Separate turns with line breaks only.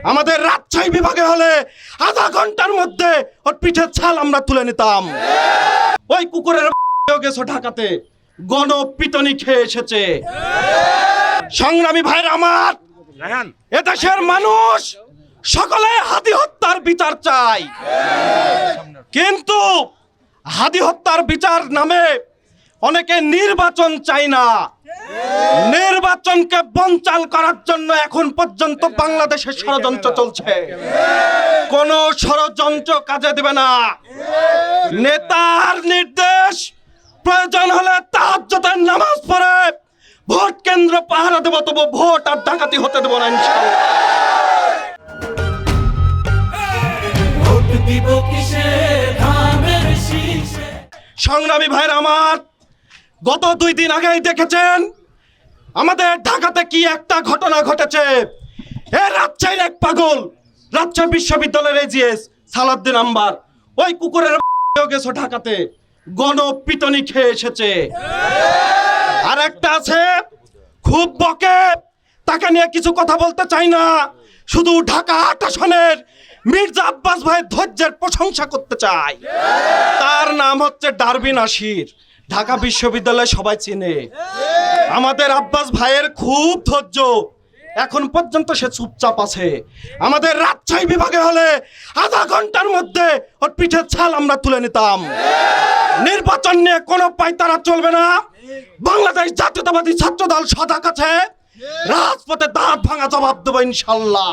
আমাদের রাজশাহী বিভাগে হলে আধা ঘন্টার মধ্যে ওর পিঠের ছাল আমরা তুলে নিতাম। ওই কুকুরের গেছো ঢাকাতে, গণপিটনি খেয়ে এসেছে। সংগ্রামী ভাইরা আমার, এদেশের মানুষ সকলে হাদি হত্যার বিচার চায়, কিন্তু হাদি হত্যার বিচার নামে অনেকে নির্বাচন চায় না। নির্বাচনকে বঞ্চাল করার জন্য এখন পর্যন্ত বাংলাদেশে ষড়যন্ত্র চলছে। কোন ষড়যন্ত্র কাজে দেবে না। নেতার নির্দেশ, প্রয়োজন হলে তাহাজ্জুদের নামাজ পড়ে ভোট কেন্দ্র পাহারা দেব, তবু ভোট আর ডাকাতি হতে দেব না ইনশাআল্লাহ। সংগ্রামী ভাইরা আমার, গত 2 দিন আগেই দেখেছেন আমাদের ঢাকাতে কি একটা ঘটনা ঘটেছে। রাজশাহীর এক পাগল, রাজশাহী বিশ্ববিদ্যালয়ের এজিএস সালাউদ্দিন আম্বার, ওই কুকুরের গেছো ঢাকাতে, গণপিটনি খেয়ে এসেছে। আর একটা আছে খুব বকে, তাকে নিয়ে কিছু কথা বলতে চাই না, শুধু ঢাকা 8 আসনের মির্জা আব্বাস ভাইয়ের ধৈর্যের প্রশংসা করতে চাই। তার নাম হচ্ছে ডারবিন আশির, ঢাকা বিশ্ববিদ্যালয়ে সবাই চিনে। আমাদের আব্বাস ভাইয়ের খুব ধৈর্য, এখন পর্যন্ত সে চুপচাপ আছে। আমাদের রাজশাহী বিভাগে হলে আধা ঘন্টার মধ্যে ওর পিঠের ছাল আমরা তুলে নিতাম। নির্বাচন নিয়ে কোনো পায়তারা চলবে না। বাংলাদেশ জাতীয়তাবাদী ছাত্রদল সজাগ আছে, রাজপথে দাঁত ভাঙা জবাব দেবো ইনশাল্লাহ।